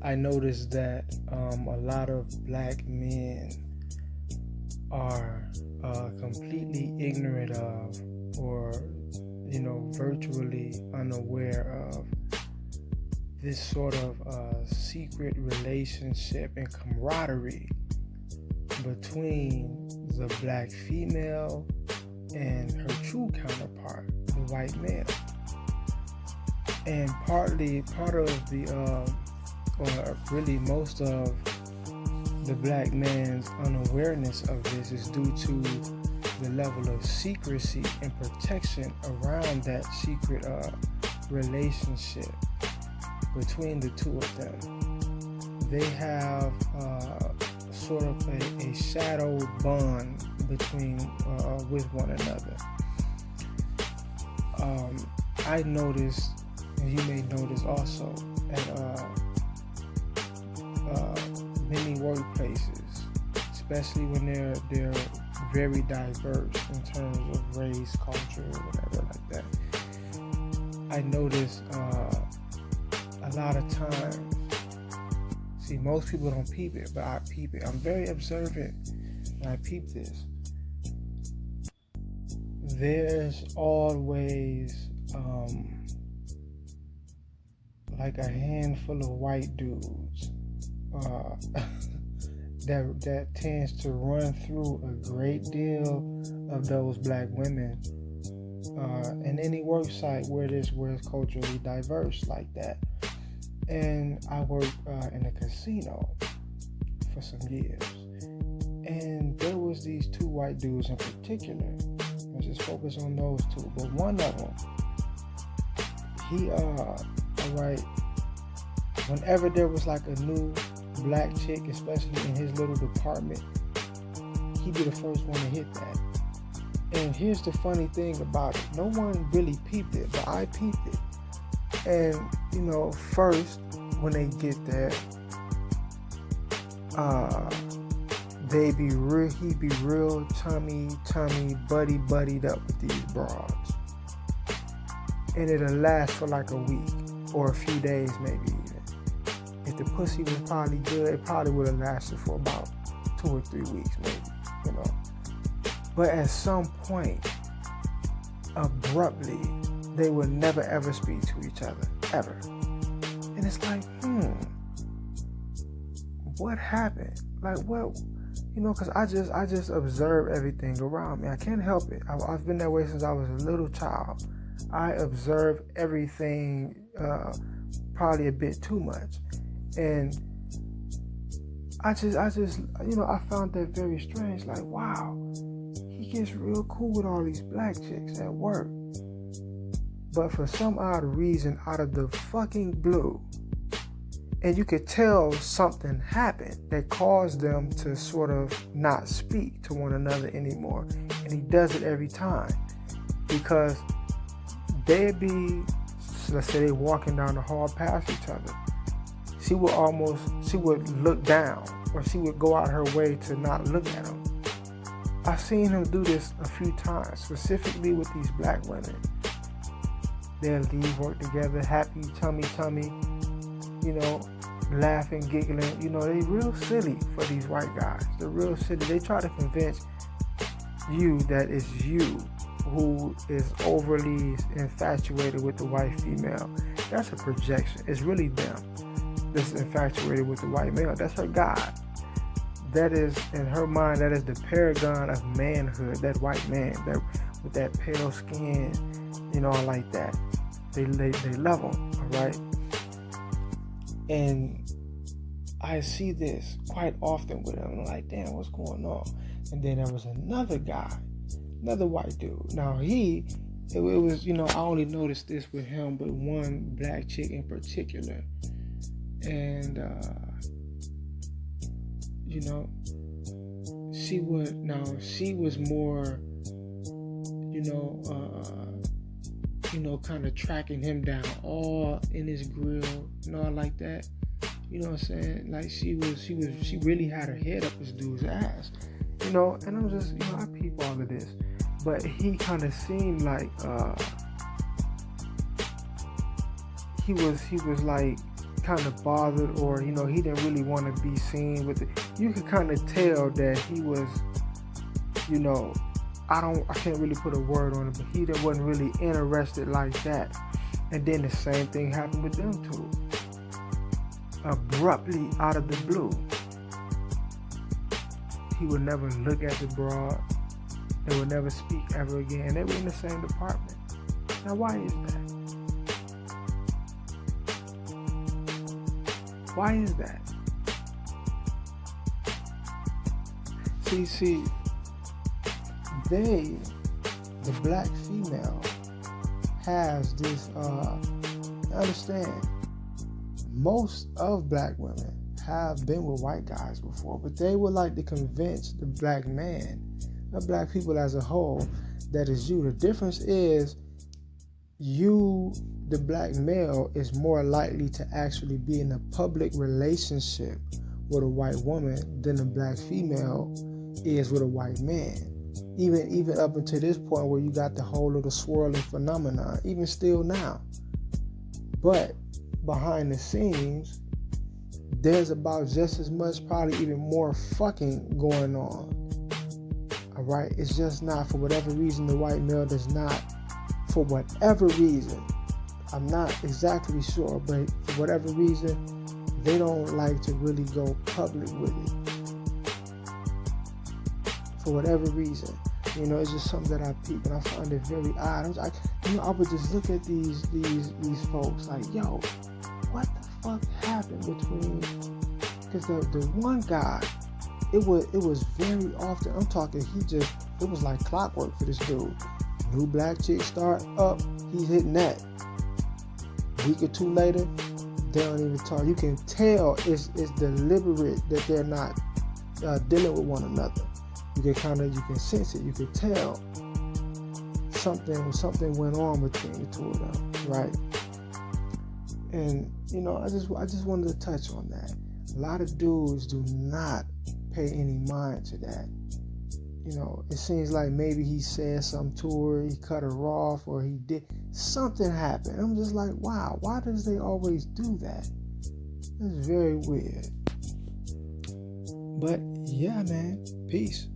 I noticed that a lot of black men are completely ignorant of, or virtually unaware of this sort of secret relationship and camaraderie between the black female and her true counterpart, the white male. And part of the or really most of the black man's unawareness of this is due to the level of secrecy and protection around that secret relationship between the two of them. They have sort of a shadow bond between with one another. I noticed, and you may notice also, at many workplaces, especially when they're very diverse in terms of race, culture, or whatever like that. I notice a lot of times, see, most people don't peep it, but I peep it. I'm very observant when I peep this. There's always like a handful of white dudes that tends to run through a great deal of those black women in any work site where it's culturally diverse like that. And I worked in a casino for some years, and there was these two white dudes in particular. Let's just focus on those two. But one of them, he alright, whenever there was like a new black chick, especially in his little department, he'd be the first one to hit that. And here's the funny thing about it. No one really peeped it, but I peeped it. And, first, when they get there, he'd be real tummy, buddied up with these broads. And it'll last for like a week or a few days, maybe even. If the pussy was probably good, it probably would have lasted for about 2 or 3 weeks, maybe, But at some point, abruptly, they would never ever speak to each other, ever. And it's like, what happened? Like, what? Because I just observe everything around me. I can't help it. I've been that way since I was a little child. I observe everything probably a bit too much. And I found that very strange. Like, wow, he gets real cool with all these black chicks at work. But for some odd reason, out of the fucking blue, and you could tell something happened that caused them to sort of not speak to one another anymore. And he does it every time. Because they'd be, let's say they're walking down the hall past each other. She would look down, or she would go out her way to not look at him. I've seen him do this a few times, specifically with these black women. They'll leave work together, happy, tummy, laughing, giggling. They real silly for these white guys. They're real silly. They try to convince you that it's you who is overly infatuated with the white female. That's a projection. It's really them that's infatuated with the white male. That's her God. That is, in her mind, that is the paragon of manhood, that white man, that with that pale skin, like that. They love him, all right? And I see this quite often with him. I'm like, damn, what's going on? And then there was another guy, another white dude. Now it was, I only noticed this with him, but one black chick in particular. And, she was more, kind of tracking him down, all in his grill and all like that. You know what I'm saying? Like she really had her head up this dude's ass. And I'm just, I peep all of this. But he kind of seemed like he was like kind of bothered, or he didn't really want to be seen with it. You could kind of tell that he was, I can't really put a word on it, but he wasn't really interested like that. And then the same thing happened with them two. Abruptly, out of the blue, he would never look at the broad. They would never speak ever again. And they were in the same department. Now, why is that? Why is that? See, the black female has this, understand, most of black women have been with white guys before, but they would like to convince the black man, the black people as a whole, that is you. The difference is you, the black male, is more likely to actually be in a public relationship with a white woman than a black female is with a white man. Even up until this point where you got the whole of the swirling phenomenon, even still now. But behind the scenes, there's about just as much, probably even more fucking going on. Alright? It's just not, for whatever reason, the white male does not, for whatever reason, I'm not exactly sure, but for whatever reason, they don't like to really go public with it. For whatever reason. It's just something that I peep, and I find it very odd. I was like, I would just look at these folks like, yo, what the fuck happened between? Because the one guy, it was very often. I'm talking, it was like clockwork for this dude. New black chick start up, he's hitting that. Week or two later, they don't even talk. You can tell it's deliberate that they're not dealing with one another. You can sense it. You can tell something went on between the two of them, right? And I just wanted to touch on that. A lot of dudes do not pay any mind to that. It seems like maybe he said something to her, he cut her off, or he did something happen. I'm just like, wow, why does they always do that? It's very weird. But yeah, man, peace.